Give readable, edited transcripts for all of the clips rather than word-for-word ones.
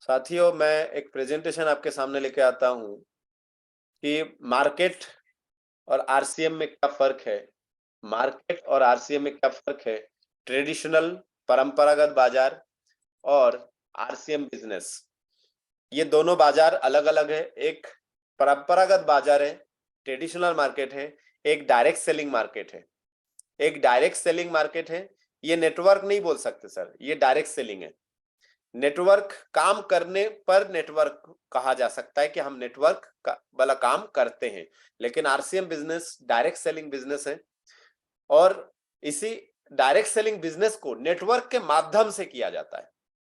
साथियों, मैं एक प्रेजेंटेशन आपके सामने लेके आता हूँ कि मार्केट और आरसीएम में क्या फर्क है। मार्केट और आरसीएम में क्या फर्क है। ट्रेडिशनल परंपरागत बाजार और आरसीएम बिजनेस, ये दोनों बाजार अलग अलग है। एक परंपरागत बाजार है, ट्रेडिशनल मार्केट है। एक डायरेक्ट सेलिंग मार्केट है। एक डायरेक्ट सेलिंग मार्केट है। ये नेटवर्क नहीं बोल सकते सर, ये डायरेक्ट सेलिंग है। नेटवर्क काम करने पर नेटवर्क कहा जा सकता है कि हम नेटवर्क वाला काम करते हैं, लेकिन RCM business direct selling business है। और इसी डायरेक्ट सेलिंग बिजनेस को नेटवर्क के माध्यम से किया जाता है।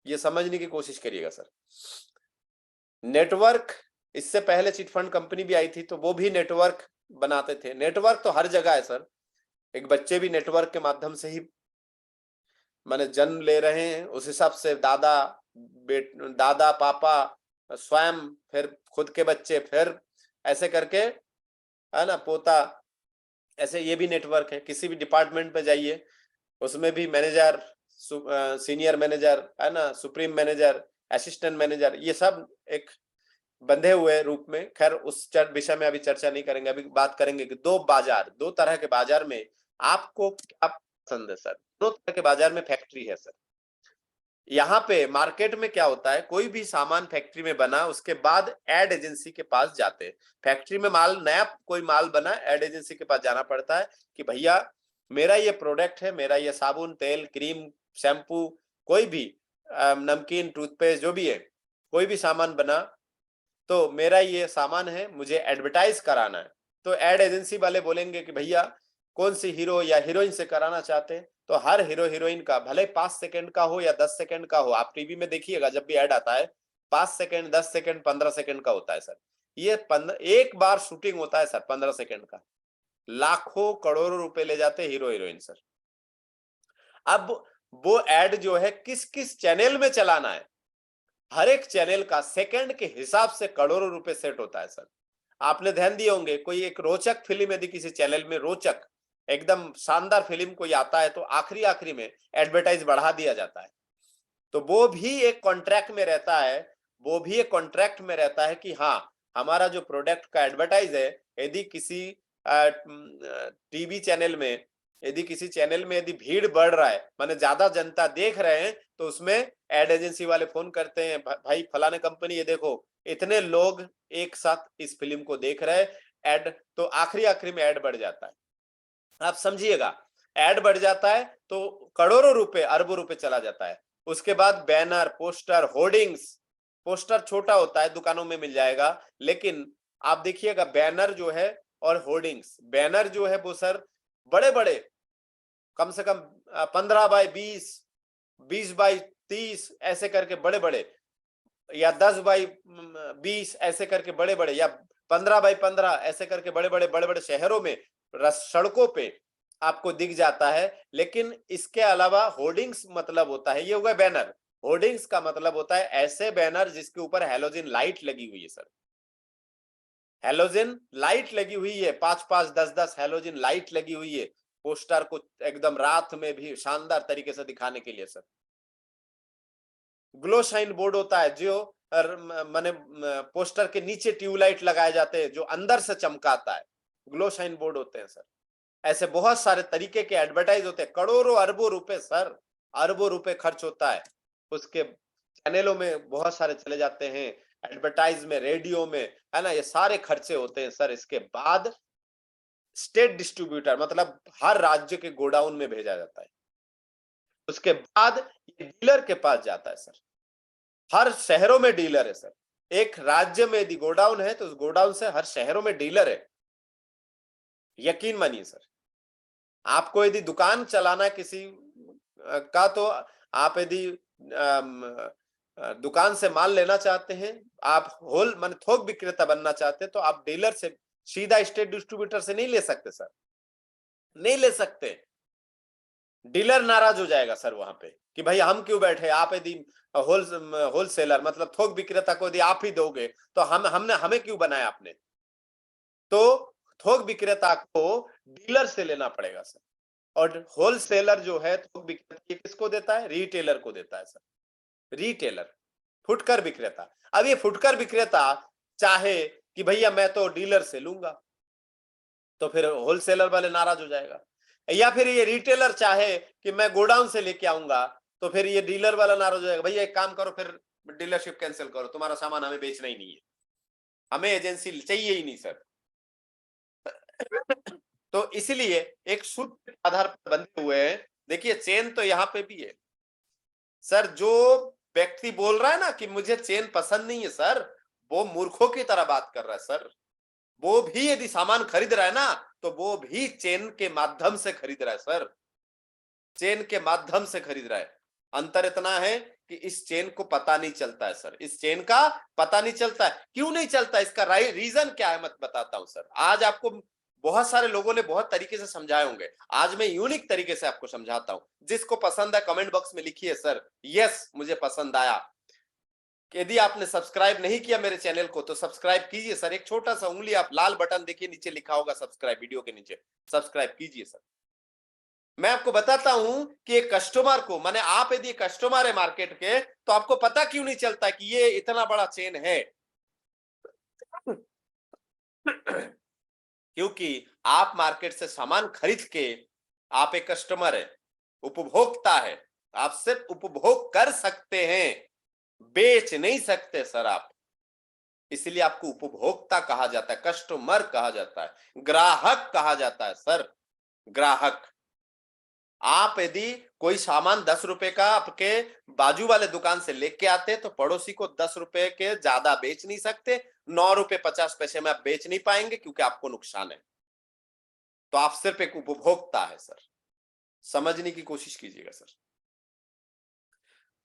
ये समझने की कोशिश करिएगा सर। नेटवर्क, इससे पहले चिटफंड कंपनी भी आई थी तो वो भी नेटवर्क बनाते थे। नेटवर्क तो हर जगह है सर। एक बच्चे भी नेटवर्क के माध्यम से ही माने जन्म ले रहे हैं। उस हिसाब से दादा पापा स्वयं, फिर खुद के बच्चे, फिर ऐसे करके है ना पोता, ऐसे ये भी नेटवर्क है। किसी भी डिपार्टमेंट में जाइए, उसमें भी मैनेजर, सीनियर मैनेजर है ना, सुप्रीम मैनेजर, असिस्टेंट मैनेजर, ये सब एक बंधे हुए रूप में। खैर उस विषय में अभी चर्चा नहीं करेंगे। अभी बात करेंगे कि दो तरह के बाजार में आपको क्या पसंद है सर। दो तरह के बाजार में फैक्ट्री है सर। यहाँ पे मार्केट में क्या होता है, कोई भी सामान फैक्ट्री में बना, उसके बाद एड एजेंसी के पास जाते हैं। फैक्ट्री में माल, नया कोई माल बना, एड एजेंसी के पास जाना पड़ता है कि भैया मेरा ये प्रोडक्ट है, मेरा ये साबुन, तेल, क्रीम, शैम्पू, कोई भी नमकीन, टूथपेस्ट, जो भी है, कोई भी सामान बना तो मेरा ये सामान है, मुझे एडवर्टाइज कराना है। तो एड एजेंसी वाले बोलेंगे कि भैया कौन सी हीरो या हीरोइन से कराना चाहते हैं। तो हर हीरो हीरोइन का भले 5 सेकंड का हो या 10 सेकंड का हो, आप टीवी में देखिएगा जब भी ऐड आता है 5 सेकंड, 10 सेकंड, 15 सेकंड का होता है सर। ये एक बार शूटिंग होता है सर 15 सेकंड का। लाखों करोड़ों रुपए ले जाते हीरो हीरोइन सर। अब वो एड जो है किस किस चैनल में चलाना है, हर एक चैनल का सेकंड के हिसाब से करोड़ों रुपए सेट होता है सर। आपने ध्यान दिए होंगे, कोई एक रोचक फिल्म यदि किसी चैनल में, रोचक एकदम शानदार फिल्म कोई आता है तो आखिरी आखिरी में एडवर्टाइज बढ़ा दिया जाता है। तो वो भी एक कॉन्ट्रैक्ट में रहता है। वो भी एक कॉन्ट्रैक्ट में रहता है कि हाँ, हमारा जो प्रोडक्ट का एडवर्टाइज है, यदि किसी टीवी चैनल में, यदि किसी चैनल में यदि भीड़ बढ़ रहा है, माने ज्यादा जनता देख रहे हैं, तो उसमें एड एजेंसी वाले फोन करते हैं, भाई फलाने कंपनी ये देखो, इतने लोग एक साथ इस फिल्म को देख रहे हैं, एड, तो आखिरी आखिरी में एड बढ़ जाता है। आप समझिएगा, एड बढ़ जाता है तो करोड़ों रुपए, अरबों रुपए चला जाता है। उसके बाद बैनर, पोस्टर, होर्डिंग्स। पोस्टर छोटा होता है, दुकानों में मिल जाएगा, लेकिन आप देखिएगा बैनर जो है और होर्डिंग्स, बैनर जो है वो सर बड़े बड़े, कम से कम 15x20, 20x30 ऐसे करके बड़े बड़े, या 10x20 ऐसे करके बड़े बड़े, या 15x15 ऐसे करके बड़े बड़े शहरों में सड़कों पे आपको दिख जाता है। लेकिन इसके अलावा होर्डिंग्स मतलब होता है, ये हो गया बैनर। होर्डिंग्स का मतलब होता है ऐसे बैनर जिसके ऊपर हेलोजन लाइट लगी हुई है सर। हेलोजन लाइट लगी हुई है, 5-5, 10-10 हेलोजन लाइट लगी हुई है, पोस्टर को एकदम रात में भी शानदार तरीके से दिखाने के लिए सर। ग्लो शाइन बोर्ड होता है जो माने पोस्टर के नीचे ट्यूबलाइट लगाए जाते हैं जो अंदर से चमकाता है, ग्लो शाइन बोर्ड होते हैं सर। ऐसे बहुत सारे तरीके के एडवर्टाइज होते हैं, करोड़ों अरबों रुपए सर, अरबों रुपए खर्च होता है। उसके चैनलों में बहुत सारे चले जाते हैं, एडवर्टाइज में, रेडियो में, है ना, ये सारे खर्चे होते हैं सर। इसके बाद स्टेट डिस्ट्रीब्यूटर, मतलब हर राज्य के गोडाउन में भेजा जाता है। उसके बाद ये डीलर के पास जाता है सर। हर शहरों में डीलर है सर। एक राज्य में यदि गोडाउन है तो उस गोडाउन से हर शहरों में डीलर है। यकीन मानिए सर, आपको यदि दुकान चलाना किसी का, तो आप यदि दुकान से माल लेना चाहते हैं, आप होल मान थोक विक्रेता बनना चाहते हैं, तो आप डीलर से सीधा स्टेट डिस्ट्रीब्यूटर से नहीं ले सकते सर, नहीं ले सकते। डीलर नाराज हो जाएगा सर वहां पे कि भाई हम क्यों बैठे, आप यदि होलसेलर मतलब थोक विक्रेता को यदि आप ही दोगे तो हमें क्यों बनाया आपने। तो थोक विक्रेता को डीलर से लेना पड़ेगा सर। और होलसेलर जो है थोक विक्रेता किसको देता है, रिटेलर को देता है सर। रिटेलर, फुटकर विक्रेता। अब ये फुटकर विक्रेता चाहे कि भैया मैं तो डीलर से लूंगा, तो फिर होलसेलर वाले नाराज हो जाएगा, या फिर ये रिटेलर चाहे कि मैं गोडाउन से लेके आऊंगा, तो फिर ये डीलर वाला नाराज हो जाएगा, भैया एक काम करो फिर डीलरशिप कैंसिल करो, तुम्हारा सामान हमें बेचना ही नहीं है, हमें एजेंसी चाहिए ही नहीं सर। तो इसलिए एक शुद्ध आधार पर बंधे हुए हैं। देखिए चेन तो यहां पे भी है सर, जो व्यक्ति बोल रहा है ना कि मुझे चेन पसंद नहीं है सर, वो मूर्खों की तरह बात कर रहा है सर। वो भी यदि सामान खरीद रहा है ना, तो वो भी चेन के माध्यम से खरीद रहा है सर, चेन के माध्यम से खरीद रहा है। अंतर इतना है कि इस चेन को पता नहीं चलता है सर, इस चेन का पता नहीं चलता है। क्यों नहीं चलता, इसका रीजन क्या है मैं बताता हूं सर। आज आपको बहुत सारे लोगों ने बहुत तरीके से समझाए होंगे, आज मैं यूनिक तरीके से आपको समझाता हूं। जिसको पसंद है कमेंट बॉक्स में लिखिए सर यस मुझे पसंद आया। यदि आपने सब्सक्राइब नहीं किया मेरे चैनल को तो सब्सक्राइब कीजिए सर, एक छोटा सा उंगली, आप लाल बटन देखिए नीचे लिखा होगा सब्सक्राइब, वीडियो के नीचे सब्सक्राइब कीजिए सर। मैं आपको बताता हूं कि एक कस्टमर को, माने आप यदि कस्टमर है मार्केट के, तो आपको पता क्यों नहीं चलता कि ये इतना बड़ा चेन है। क्योंकि आप मार्केट से सामान खरीद के, आप एक कस्टमर है, उपभोक्ता है, आप सिर्फ उपभोग कर सकते हैं, बेच नहीं सकते सर आप। इसलिए आपको उपभोक्ता कहा जाता है, कस्टमर कहा जाता है, ग्राहक कहा जाता है सर, ग्राहक। आप यदि कोई सामान 10 रुपए का आपके बाजू वाले दुकान से लेके आते तो पड़ोसी को 10 रुपए के ज्यादा बेच नहीं सकते, 9 रुपए 50 पैसे में आप बेच नहीं पाएंगे क्योंकि आपको नुकसान है। तो आप सिर्फ एक उपभोक्ता है सर, समझने की कोशिश कीजिएगा सर।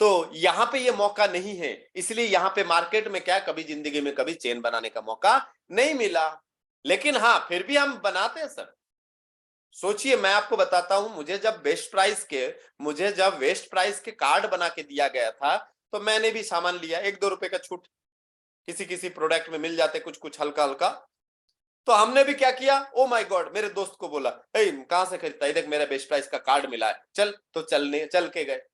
तो यहां पे ये मौका नहीं है, इसलिए यहां पे मार्केट में क्या, कभी जिंदगी में कभी चेन बनाने का मौका नहीं मिला। लेकिन हाँ फिर भी हम बनाते हैं सर। सोचिए मैं आपको बताता हूं, मुझे जब वेस्ट प्राइस के कार्ड बना के दिया गया था, तो मैंने भी सामान लिया, 1-2 रुपए का छूट किसी किसी प्रोडक्ट में मिल जाते, कुछ कुछ हल्का हल्का। तो हमने भी क्या किया, ओ माय गॉड, मेरे दोस्त को बोला, कहां से खरीदता है, देख मेरा बेस्ट प्राइस का कार्ड मिला है, चल। तो चल के गए,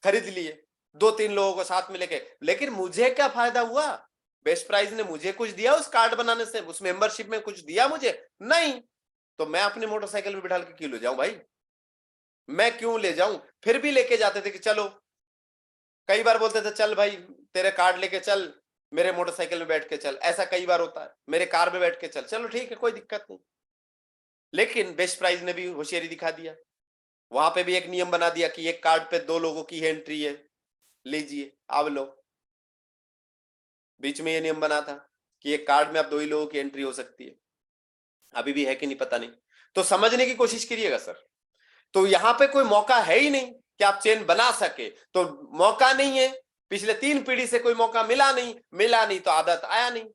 खरीद लिए, 2-3 लोगों को साथ में लेके। लेकिन मुझे क्या फायदा हुआ, बेस्ट प्राइस ने मुझे कुछ दिया उस कार्ड बनाने से, उस मेंबरशिप में कुछ दिया मुझे नहीं। तो मैं अपनी मोटरसाइकिल में बिठा के क्यों ले जाऊं भाई, मैं क्यों ले जाऊं। फिर भी लेके जाते थे कि चलो, कई बार बोलते थे चल भाई तेरे कार्ड लेके चल, मेरे मोटरसाइकिल में बैठ के चल, ऐसा कई बार होता है, मेरे कार में बैठ के चल, चलो ठीक है कोई दिक्कत नहीं। लेकिन बेस्ट प्राइस ने भी होशियारी दिखा दिया, वहां पे भी एक नियम बना दिया कि एक कार्ड पे 2 लोगों की एंट्री है, लीजिए अब लो। बीच में ये नियम बना था कि एक कार्ड में अब 2 ही लोगों की एंट्री हो सकती है, अभी भी है कि नहीं पता नहीं। तो समझने की कोशिश करिएगा सर। तो यहां पे कोई मौका है ही नहीं कि आप चेन बना सके, तो मौका नहीं है, पिछले 3 पीढ़ी से कोई मौका मिला नहीं तो आदत आया नहीं,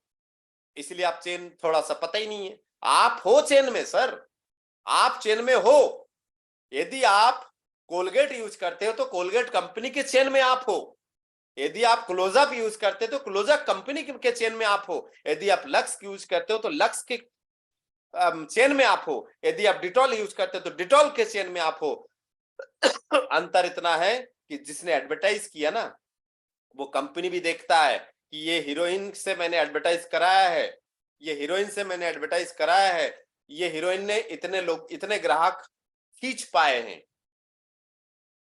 इसलिए आप चेन थोड़ा सा पता ही नहीं है। आप हो चेन में सर, आप चेन में हो। यदि आप कोलगेट यूज करते हो तो कोलगेट कंपनी के चेन में आप हो, यदि आप क्लोजअप यूज करते हो तो क्लोजअप कंपनी के चेन में आप हो, यदि आप लक्स यूज करते हो तो लक्स के चेन में आप हो, यदि आप डिटॉल यूज करते हो तो डिटॉल के चेन में आप हो। अंतर इतना है कि जिसने एडवर्टाइज किया ना, वो कंपनी भी देखता है कि ये हीरोइन से मैंने एडवर्टाइज कराया है, ये हीरोइन से मैंने एडवर्टाइज कराया है, ये हीरोइन ने इतने ग्राहक खींच पाए हैं,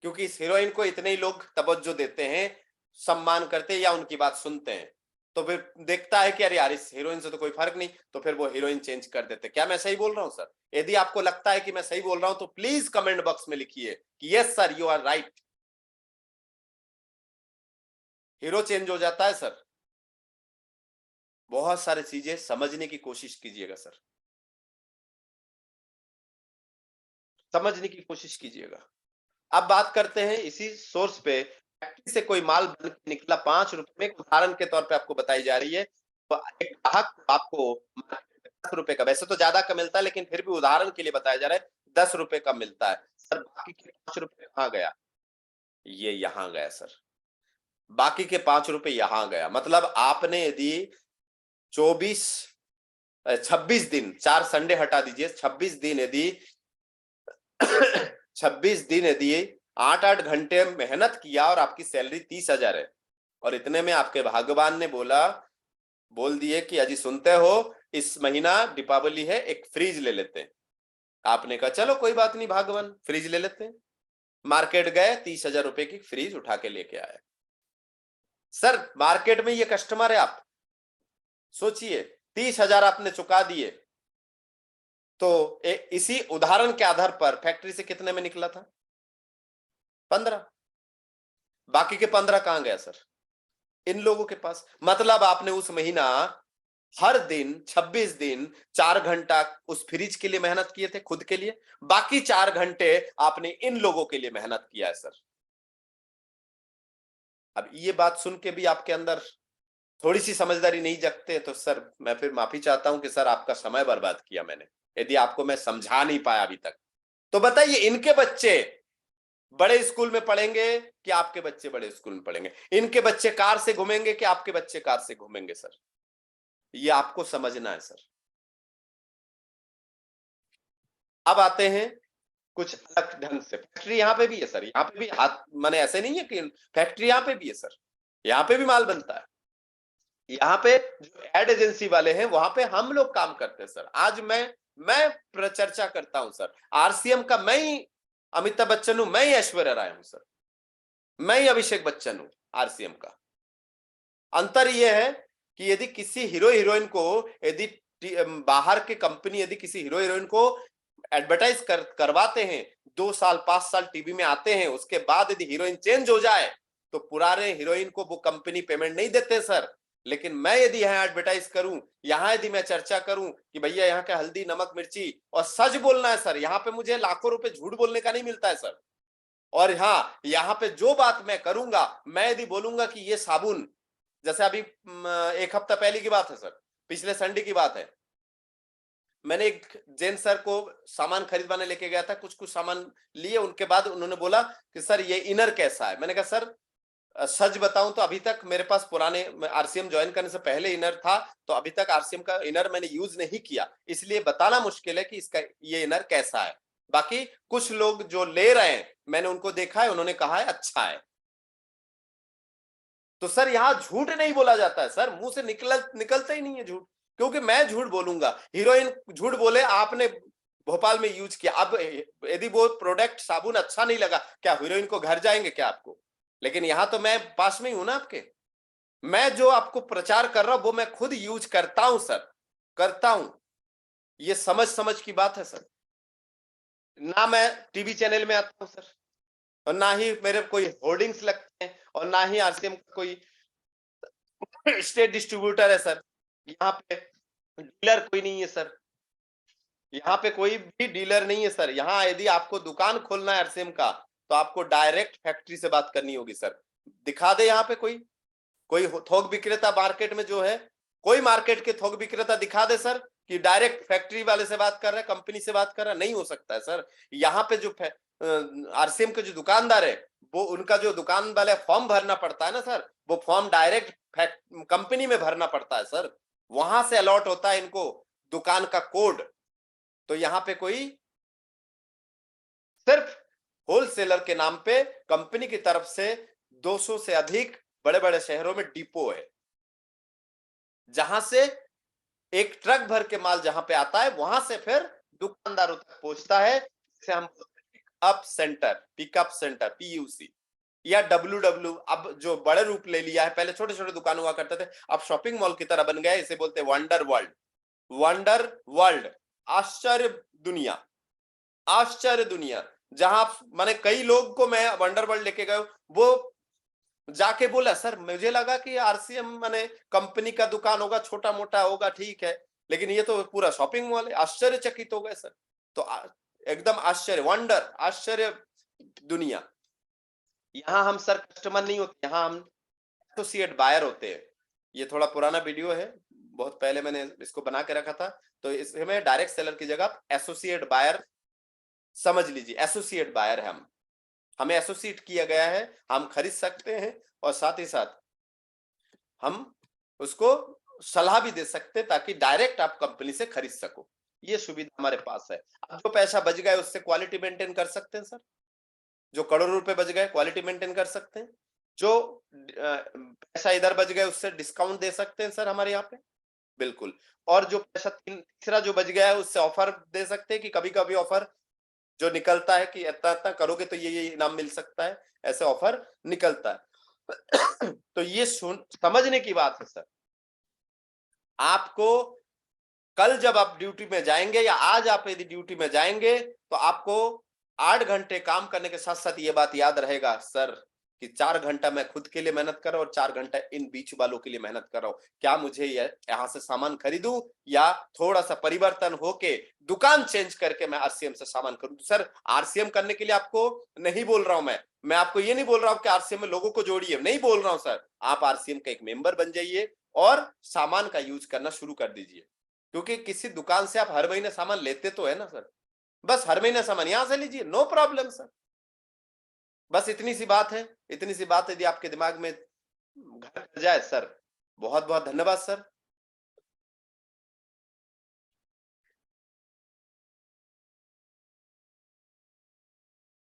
क्योंकि इस हीरोइन को इतने ही लोग तवज्जो देते हैं, सम्मान करते हैं या उनकी बात सुनते हैं। तो फिर देखता है कि अरे यार इस हीरोइन से तो कोई फर्क नहीं, तो फिर वो हीरोइन चेंज कर देते। क्या मैं सही बोल रहा हूं सर? यदि आपको लगता है कि मैं सही बोल रहा हूं तो प्लीज कमेंट बॉक्स में लिखिए कि yes sir you are right. Hero change हो जाता है सर। बहुत सारी चीजें समझने की कोशिश कीजिएगा सर, समझने की कोशिश कीजिएगा। अब बात करते हैं इसी सोर्स पे, फैक्ट्री से कोई माल बन के निकला 5 रुपए में, एक उदाहरण के तौर पे आपको बताई जा रही है। तो एक ग्राहक आपको 10 रुपए का, वैसे तो ज्यादा का मिलता है लेकिन फिर भी उदाहरण के लिए बताया जा रहा है 10 रुपए का मिलता है सर, बाकी के 5 रुपए कहां गया, ये यहां गया सर, बाकी के 5 रुपए यहां गया। मतलब आपने यदि 26 दिन, 4 संडे हटा दीजिए, 26 दिन यदि 26 दिन यदि 8-8 घंटे मेहनत किया और आपकी सैलरी 30,000 है, और इतने में आपके भगवान ने बोल दिए कि अजी सुनते हो, इस महीना दीपावली है, एक फ्रिज ले लेते हैं। आपने कहा चलो कोई बात नहीं भगवान, फ्रिज ले लेते हैं। मार्केट गए, 30,000 रुपए की फ्रिज उठा के लेके आए। सर मार्केट में ये कस्टमर है, आप सोचिए 30,000 आपने चुका दिए, तो इसी उदाहरण के आधार पर फैक्ट्री से कितने में निकला था? 15। बाकी के 15 कहां गया सर? इन लोगों के पास। मतलब आपने उस महीना हर दिन 26 दिन 4 घंटा उस फ्रिज के लिए मेहनत किए थे खुद के लिए, बाकी 4 घंटे आपने इन लोगों के लिए मेहनत किया है सर। अब ये बात सुन के भी आपके अंदर थोड़ी सी समझदारी नहीं जगते तो सर मैं फिर माफी चाहता हूं कि सर आपका समय बर्बाद किया मैंने, यदि आपको मैं समझा नहीं पाया अभी तक। तो बताइए इनके बच्चे बड़े स्कूल में पढ़ेंगे कि आपके बच्चे बड़े स्कूल में पढ़ेंगे? इनके बच्चे कार से घूमेंगे कि आपके बच्चे कार से घूमेंगे सर? ये आपको समझना है सर। अब आते हैं कुछ अलग ढंग से। फैक्ट्री यहाँ पे भी है सर, यहाँ पे भी हाथ माने ऐसे नहीं है कि फैक्ट्री यहाँ पे भी है सर, यहाँ पे भी माल बनता है। यहाँ पे जो एड एजेंसी वाले हैं वहां पे हम लोग काम करते हैं सर। आज मैं चर्चा करता हूं सर, आरसीएम का मैं ही अमिताभ बच्चन हूं, मैं ही ऐश्वर्या राय हूं सर, मैं ही अभिषेक बच्चन हूं आरसीएम का। अंतर यह है कि यदि किसी हीरो हीरोइन को, यदि बाहर के कंपनी यदि किसी हीरो हीरोइन को एडवर्टाइज करवाते हैं, 2 साल 5 साल टीवी में आते हैं, उसके बाद यदि हीरोइन चेंज हो जाए तो पुराने हीरोइन को वो कंपनी पेमेंट नहीं देते सर। लेकिन मैं यदि यहाँ एडवर्टाइज करूं, यहाँ यदि मैं चर्चा करूं कि भैया यहाँ का हल्दी नमक मिर्ची, और सच बोलना है सर, यहाँ पे मुझे लाखों रुपए झूठ बोलने का नहीं मिलता है सर। और हाँ, यहाँ पे जो बात मैं करूंगा, मैं यदि बोलूंगा कि ये साबुन, जैसे अभी 1 हफ्ता पहले की बात है सर, पिछले संडे की बात है, मैंने एक जैन सर को सामान खरीदवाने लेके गया था, कुछ कुछ सामान लिए, उनके बाद उन्होंने बोला कि सर ये इनर कैसा है? मैंने कहा सर सच बताऊं तो अभी तक मेरे पास पुराने आरसीएम ज्वाइन करने से पहले इनर था, तो अभी तक आरसीएम का इनर मैंने यूज नहीं किया, इसलिए बताना मुश्किल है कि इसका ये इनर कैसा है। बाकी कुछ लोग जो ले रहे हैं मैंने उनको देखा है, उन्होंने कहा है अच्छा है। तो सर यहां झूठ नहीं बोला जाता है सर, मुंह से निकलता ही नहीं है झूठ, क्योंकि मैं झूठ बोलूंगा, हीरोइन झूठ बोले आपने भोपाल में यूज किया, अब यदि वो प्रोडक्ट साबुन अच्छा नहीं लगा, क्या हीरोइन को घर जाएंगे क्या आपको? लेकिन यहां तो मैं पास में ही हूं ना आपके, मैं जो आपको प्रचार कर रहा हूं वो मैं खुद यूज करता हूं सर, करता हूं। ये समझ समझ की बात है सर। ना मैं टीवी चैनल में आता हूं सर, और ना ही मेरे कोई होर्डिंग्स लगते हैं, और ना ही आरसीएम का कोई स्टेट डिस्ट्रीब्यूटर है सर। यहाँ पे डीलर कोई नहीं है सर, यहाँ पे कोई भी डीलर नहीं है सर। यहाँ यदि आपको दुकान खोलना है आरसीएम का तो आपको डायरेक्ट फैक्ट्री से बात करनी होगी सर। दिखा दे यहाँ पे कोई कोई थोक विक्रेता मार्केट में जो है, कोई मार्केट के थोक विक्रेता दिखा दे सर कि डायरेक्ट फैक्ट्री वाले से बात कर रहा है, कंपनी से बात कर रहा है, नहीं हो सकता है सर। यहाँ पे जो आरसीएम के जो दुकानदार है, वो उनका जो दुकान वाले फॉर्म भरना पड़ता है ना सर, वो फॉर्म डायरेक्ट कंपनी में भरना पड़ता है सर, वहां से अलॉट होता है इनको दुकान का कोड। तो यहाँ पे कोई सिर्फ होलसेलर के नाम पे कंपनी की तरफ से 200 से अधिक बड़े बड़े शहरों में डिपो है, जहां से एक ट्रक भर के माल जहां पे आता है वहां से फिर दुकानदारों तक पहुंचता है, जिसे हम pickup centre, pickup centre PUC या डब्ल्यू, अब जो बड़े रूप ले लिया है, पहले छोटे छोटे दुकान हुआ करते थे, अब शॉपिंग मॉल की तरह बन गया, इसे बोलते हैं वंडर वर्ल्ड। वंडर वर्ल्ड, आश्चर्य दुनिया, आश्चर्य दुनिया। जहां माने कई लोग को मैं वंडर वर्ल्ड लेके गए, वो जाके बोला सर मुझे लगा कि आरसीएम माने कंपनी का दुकान होगा, छोटा मोटा होगा, ठीक है, लेकिन ये तो पूरा शॉपिंग मॉल है। आश्चर्यचकित हो गए सर। तो एकदम आश्चर्य, वंडर, आश्चर्य दुनिया। यहाँ हम सर कस्टमर नहीं होते, यहाँ हम एसोसिएट बायर होते हैं। ये थोड़ा पुराना वीडियो है, बहुत पहले मैंने इसको बना के रखा था, तो इसमें डायरेक्ट सेलर की जगह एसोसिएट बायर समझ लीजिए, एसोसिएट बायर है हम, हमें एसोसिएट किया गया है, हम खरीद सकते हैं और साथ ही साथ हम उसको सलाह भी दे सकते हैं ताकि डायरेक्ट आप कंपनी से खरीद सको, ये सुविधा हमारे पास है। अब जो पैसा बच गया उससे क्वालिटी मेंटेन कर सकते हैं सर, जो करोड़ों रुपए बच गए क्वालिटी मेंटेन कर सकते हैं। जो पैसा इधर बच गया उससे डिस्काउंट दे सकते हैं सर हमारे यहाँ पे, बिल्कुल। और जो पैसा तीसरा जो बच गया है उससे ऑफर दे सकते हैं कि कभी कभी ऑफर जो निकलता है कि इतना इतना करोगे तो ये इनाम मिल सकता है, ऐसे ऑफर निकलता है। तो ये समझने की बात है सर। आपको कल जब आप ड्यूटी में जाएंगे या आज आप यदि ड्यूटी में जाएंगे तो आपको 8 घंटे काम करने के साथ साथ ये बात याद रहेगा सर कि 4 घंटा मैं खुद के लिए मेहनत कर रहा हूं और 4 घंटा इन बीच वालों के लिए मेहनत कर रहा हूं। क्या मुझे यहाँ से सामान खरीदूं या थोड़ा सा परिवर्तन होके दुकान चेंज करके मैं आरसीएम से सामान करूं? सर आरसीएम करने के लिए आपको नहीं बोल रहा हूं मैं आपको ये नहीं बोल रहा हूं कि आरसीएम में लोगों को जोड़िए, नहीं बोल रहा हूं सर। आप आरसीएम का एक मेंबर बन जाइए और सामान का यूज करना शुरू कर दीजिए, क्योंकि किसी दुकान से आप हर महीने सामान लेते तो है ना सर, बस हर महीने सामान यहां से लीजिए, नो प्रॉब्लम सर। बस इतनी सी बात है, इतनी सी बात यदि आपके दिमाग में घर कर जाए सर, बहुत बहुत धन्यवाद सर।